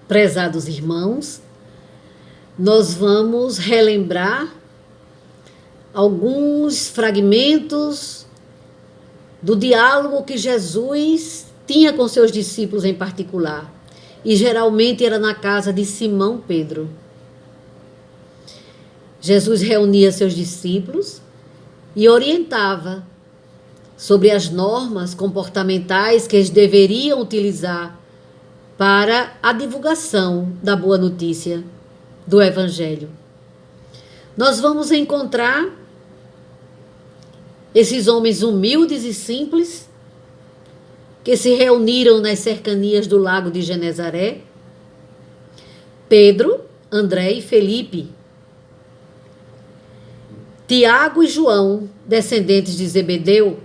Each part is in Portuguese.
Prezados irmãos, nós vamos relembrar alguns fragmentos do diálogo que Jesus tinha com seus discípulos em particular. E geralmente era na casa de Simão Pedro. Jesus reunia seus discípulos e orientava sobre as normas comportamentais que eles deveriam utilizar para a divulgação da boa notícia do Evangelho. Nós vamos encontrar esses homens humildes e simples que se reuniram nas cercanias do lago de Genezaré: Pedro, André e Felipe, Tiago e João, descendentes de Zebedeu,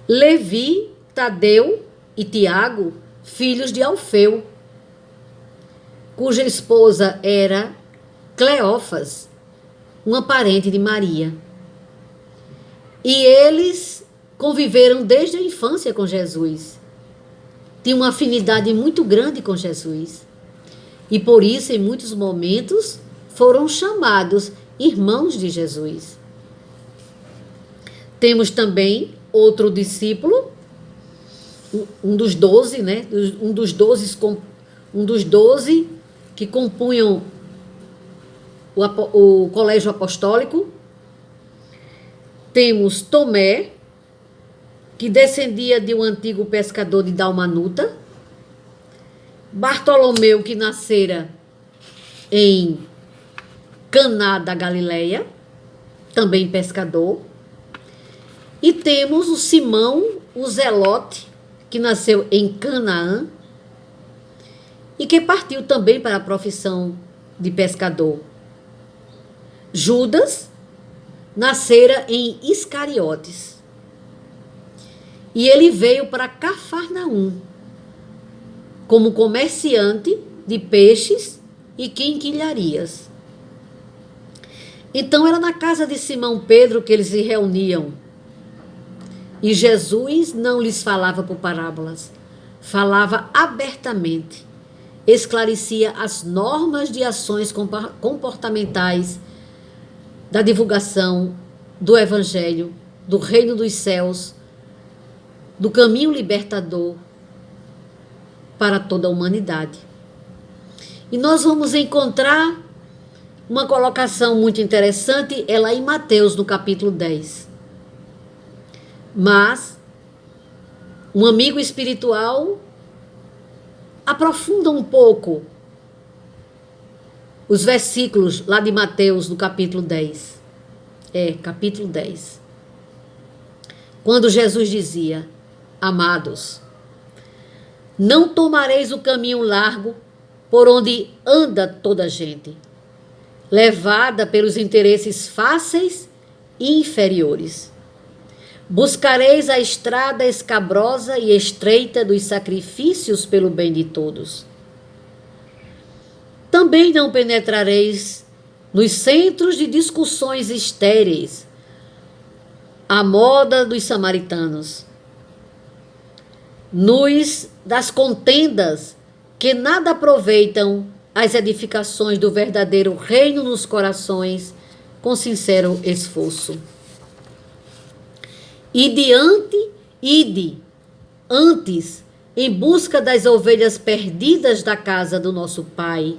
Levi, Tadeu e Tiago, filhos de Alfeu, cuja esposa era Cleófas, uma parente de Maria. E eles conviveram desde a infância com Jesus. Tinham uma afinidade muito grande com Jesus. E por isso, em muitos momentos, foram chamados irmãos de Jesus. Temos também outro discípulo, um dos 12, né? Um dos 12 que compunham o colégio apostólico. Temos Tomé, que descendia de um antigo pescador de Dalmanuta. Bartolomeu, que nascera em Caná da Galileia, também pescador. E temos o Simão, o Zelote, que nasceu em Canaã e que partiu também para a profissão de pescador. Judas nascera em Iscariotes e ele veio para Cafarnaum como comerciante de peixes e quinquilharias. Então era na casa de Simão Pedro que eles se reuniam. E Jesus não lhes falava por parábolas, falava abertamente, esclarecia as normas de ações comportamentais da divulgação do Evangelho, do reino dos céus, do caminho libertador para toda a humanidade. E nós vamos encontrar uma colocação muito interessante, é lá em Mateus, no capítulo 10. Mas um amigo espiritual aprofunda um pouco os versículos lá de Mateus, no capítulo 10. Capítulo 10. Quando Jesus dizia: amados, não tomareis o caminho largo por onde anda toda a gente, levada pelos interesses fáceis e inferiores. Buscareis a estrada escabrosa e estreita dos sacrifícios pelo bem de todos. Também não penetrareis nos centros de discussões estéreis, à moda dos samaritanos, nos das contendas que nada aproveitam as edificações do verdadeiro reino nos corações com sincero esforço. Ide antes em busca das ovelhas perdidas da casa do nosso Pai,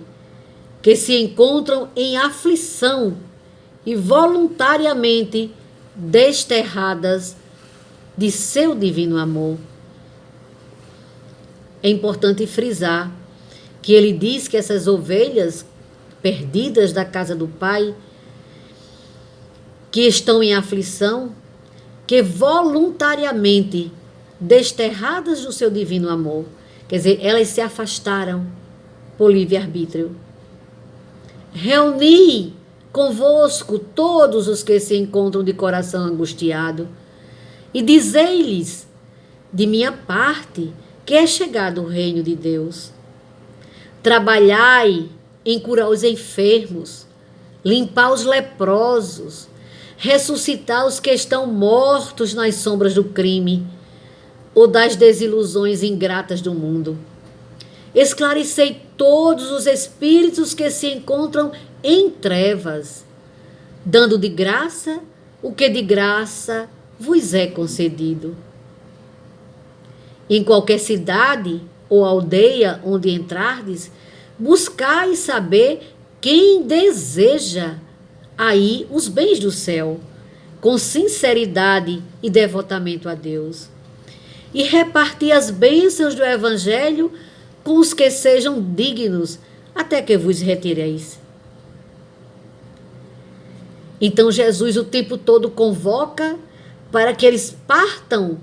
que se encontram em aflição e voluntariamente desterradas de seu divino amor. É importante frisar que ele diz que essas ovelhas perdidas da casa do Pai, que estão em aflição, que voluntariamente desterradas do seu divino amor, quer dizer, elas se afastaram por livre-arbítrio. Reuni convosco todos os que se encontram de coração angustiado e dizei-lhes, de minha parte, que é chegado o reino de Deus. Trabalhai em curar os enfermos, limpar os leprosos, ressuscitar os que estão mortos nas sombras do crime ou das desilusões ingratas do mundo. Esclarecei todos os espíritos que se encontram em trevas, dando de graça o que de graça vos é concedido. Em qualquer cidade ou aldeia onde entrardes, buscai saber quem deseja aí os bens do céu, com sinceridade e devotamento a Deus. E reparti as bênçãos do Evangelho com os que sejam dignos, até que vos retireis. Então Jesus o tempo todo convoca para que eles partam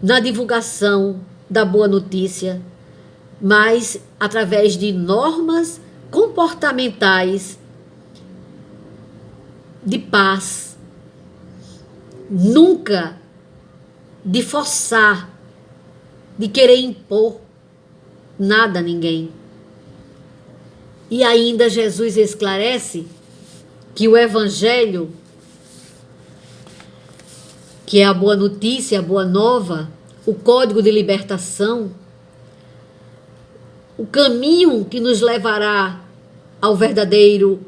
na divulgação da boa notícia, mas através de normas comportamentais de paz, nunca de forçar, de querer impor nada a ninguém. E ainda Jesus esclarece que o Evangelho, que é a boa notícia, a boa nova, o código de libertação, o caminho que nos levará ao verdadeiro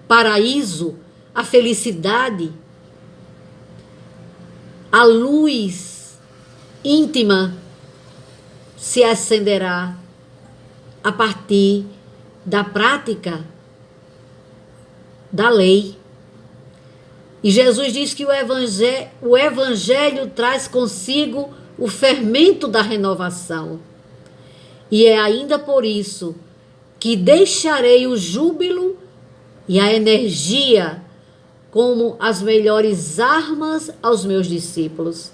paraíso, a felicidade, a luz íntima se acenderá a partir da prática da lei. E Jesus diz que o Evangelho traz consigo o fermento da renovação. E é ainda por isso que deixarei o júbilo e a energia como as melhores armas aos meus discípulos.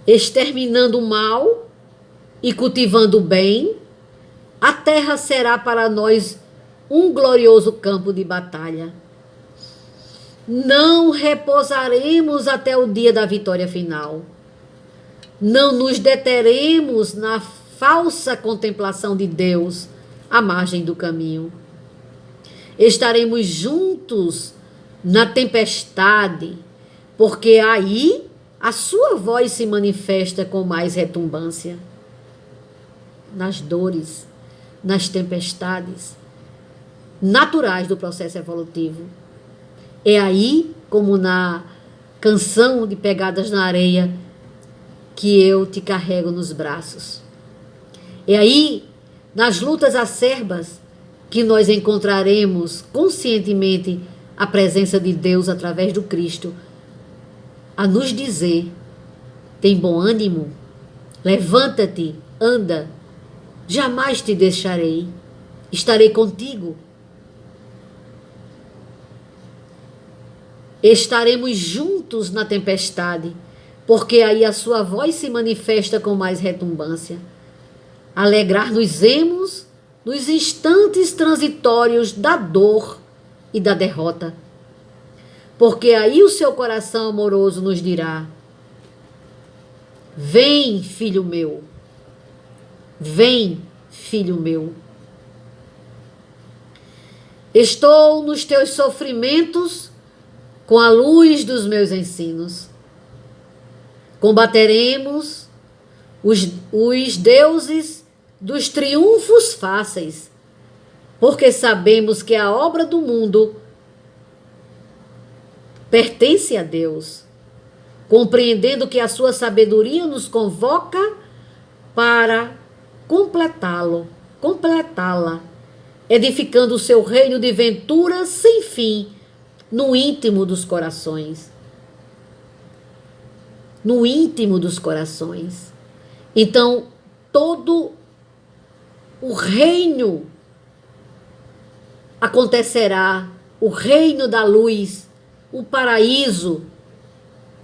Exterminando o mal e cultivando o bem, a terra será para nós um glorioso campo de batalha. Não repousaremos até o dia da vitória final. Não nos deteremos na falsa contemplação de Deus à margem do caminho. Estaremos juntos na tempestade, porque aí a sua voz se manifesta com mais retumbância. Nas dores, nas tempestades naturais do processo evolutivo. É aí, como na canção de Pegadas na Areia, que eu te carrego nos braços. É aí, nas lutas acerbas, que nós encontraremos conscientemente a presença de Deus através do Cristo, a nos dizer: tem bom ânimo, levanta-te, anda, jamais te deixarei, estarei contigo. Estaremos juntos na tempestade, porque aí a sua voz se manifesta com mais retumbância. Alegrar-nos-emos nos instantes transitórios da dor e da derrota, porque aí o seu coração amoroso nos dirá: vem, filho meu, vem, filho meu. Estou nos teus sofrimentos com a luz dos meus ensinos. Combateremos os deuses dos triunfos fáceis, porque sabemos que a obra do mundo pertence a Deus, compreendendo que a sua sabedoria nos convoca para completá-la, edificando o seu reino de ventura sem fim no íntimo dos corações. No íntimo dos corações. Então, todo o reino acontecerá, o reino da luz, o paraíso,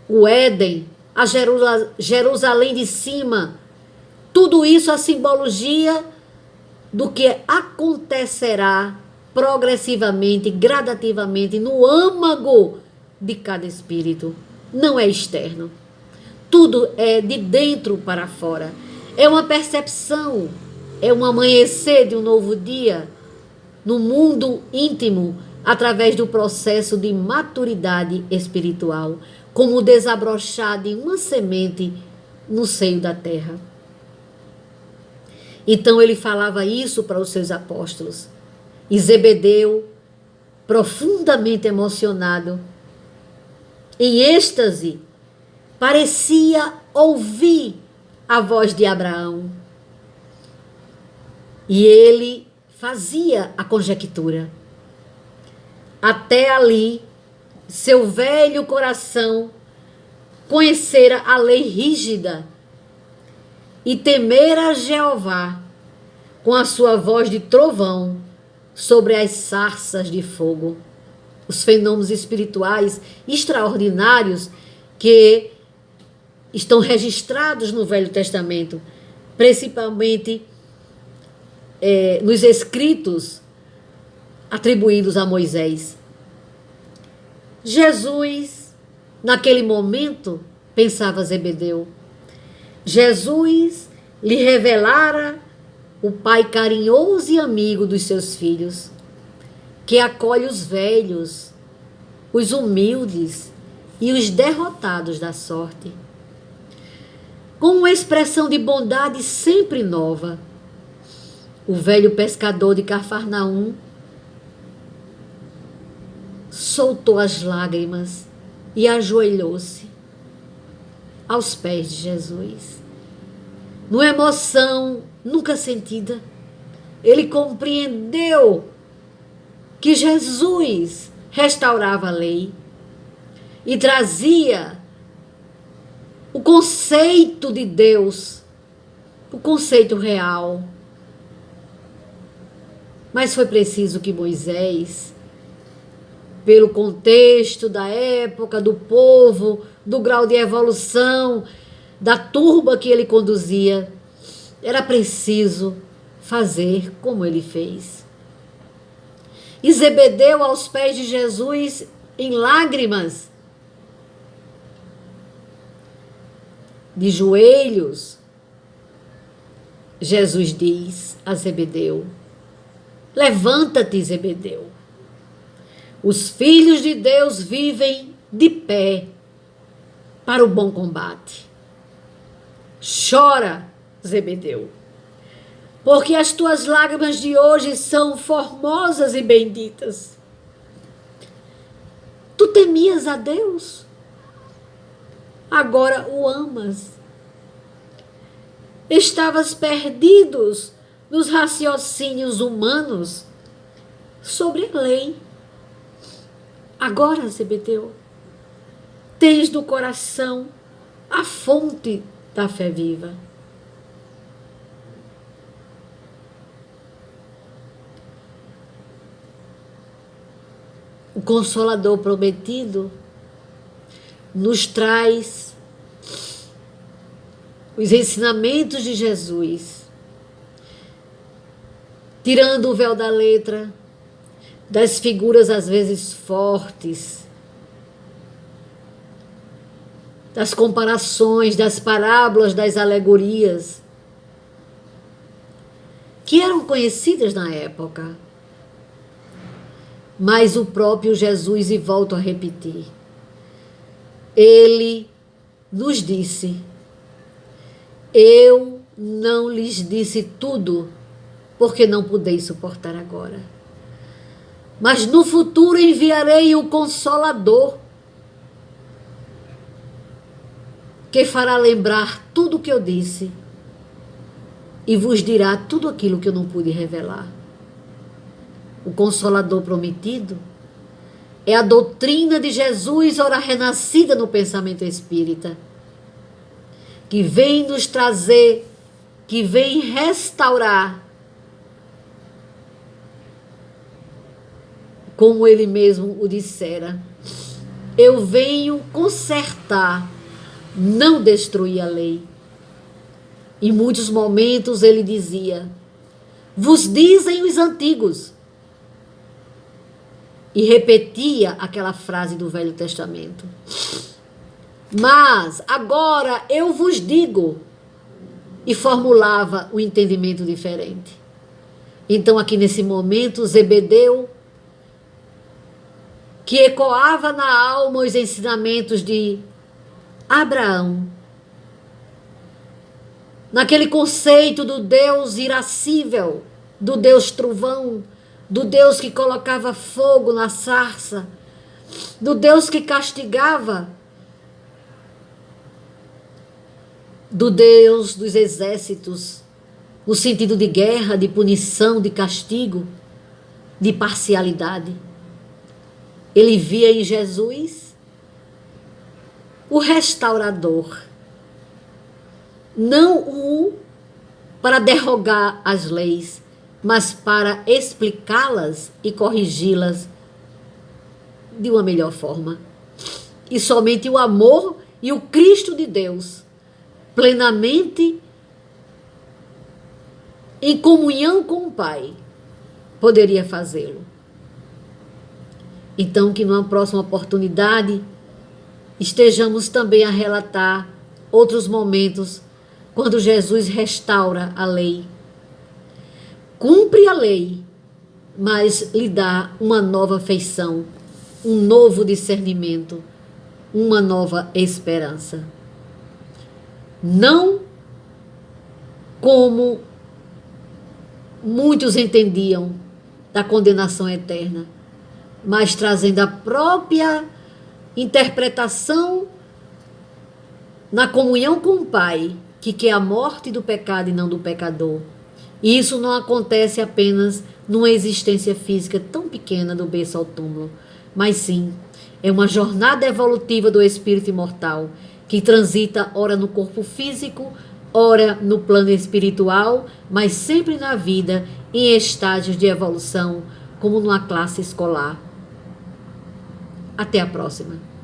o Éden, a Jerusalém de cima, tudo isso a simbologia do que acontecerá progressivamente, gradativamente, no âmago de cada espírito. Não é externo. Tudo é de dentro para fora. É uma percepção, é um amanhecer de um novo dia no mundo íntimo, através do processo de maturidade espiritual, como o desabrochar de uma semente no seio da terra. Então ele falava isso para os seus apóstolos. E Zebedeu, profundamente emocionado, em êxtase, parecia ouvir a voz de Abraão. E ele fazia a conjectura. Até ali, seu velho coração conhecera a lei rígida e temera a Jeová com a sua voz de trovão sobre as sarças de fogo. Os fenômenos espirituais extraordinários que estão registrados no Velho Testamento, principalmente nos escritos atribuídos a Moisés. Jesus, naquele momento, pensava Zebedeu, Jesus lhe revelara o pai carinhoso e amigo dos seus filhos, que acolhe os velhos, os humildes e os derrotados da sorte, com uma expressão de bondade sempre nova. O velho pescador de Cafarnaum soltou as lágrimas e ajoelhou-se aos pés de Jesus. Numa emoção nunca sentida, ele compreendeu que Jesus restaurava a lei e trazia o conceito de Deus, o conceito real. Mas foi preciso que Moisés, pelo contexto da época, do povo, do grau de evolução, da turba que ele conduzia, era preciso fazer como ele fez. E Zebedeu, aos pés de Jesus, em lágrimas, de joelhos, Jesus diz a Zebedeu: levanta-te, Zebedeu. Os filhos de Deus vivem de pé para o bom combate. Chora, Zebedeu, porque as tuas lágrimas de hoje são formosas e benditas. Tu temias a Deus, agora o amas. Estavas perdidos nos raciocínios humanos sobre a lei. Agora, Zebedeu, tens no coração a fonte da fé viva. O Consolador prometido nos traz os ensinamentos de Jesus, tirando o véu da letra, das figuras às vezes fortes, das comparações, das parábolas, das alegorias, que eram conhecidas na época. Mas o próprio Jesus, e volto a repetir, ele nos disse: eu não lhes disse tudo, porque não podeis suportar agora. Mas no futuro enviarei o Consolador, que fará lembrar tudo o que eu disse e vos dirá tudo aquilo que eu não pude revelar. O Consolador prometido é a doutrina de Jesus, ora renascida no pensamento espírita, que vem nos trazer, que vem restaurar, como ele mesmo o dissera: eu venho consertar, não destruir a lei. Em muitos momentos ele dizia: vos dizem os antigos. E repetia aquela frase do Velho Testamento. Mas agora eu vos digo. E formulava um entendimento diferente. Então aqui nesse momento, Zebedeu, que ecoava na alma os ensinamentos de Abraão, naquele conceito do Deus irascível, do Deus trovão, do Deus que colocava fogo na sarça, do Deus que castigava, do Deus dos exércitos, no sentido de guerra, de punição, de castigo, de parcialidade. Ele via em Jesus o restaurador, não o para derrogar as leis, mas para explicá-las e corrigi-las de uma melhor forma. E somente o amor e o Cristo de Deus, plenamente em comunhão com o Pai, poderia fazê-lo. Então, que numa próxima oportunidade estejamos também a relatar outros momentos quando Jesus restaura a lei. Cumpre a lei, mas lhe dá uma nova feição, um novo discernimento, uma nova esperança. Não como muitos entendiam da condenação eterna, mas trazendo a própria interpretação na comunhão com o Pai, que quer a morte do pecado e não do pecador. E isso não acontece apenas numa existência física tão pequena do berço ao túmulo, mas sim, é uma jornada evolutiva do espírito imortal, que transita ora no corpo físico, ora no plano espiritual, mas sempre na vida, em estágios de evolução, como numa classe escolar. Até a próxima.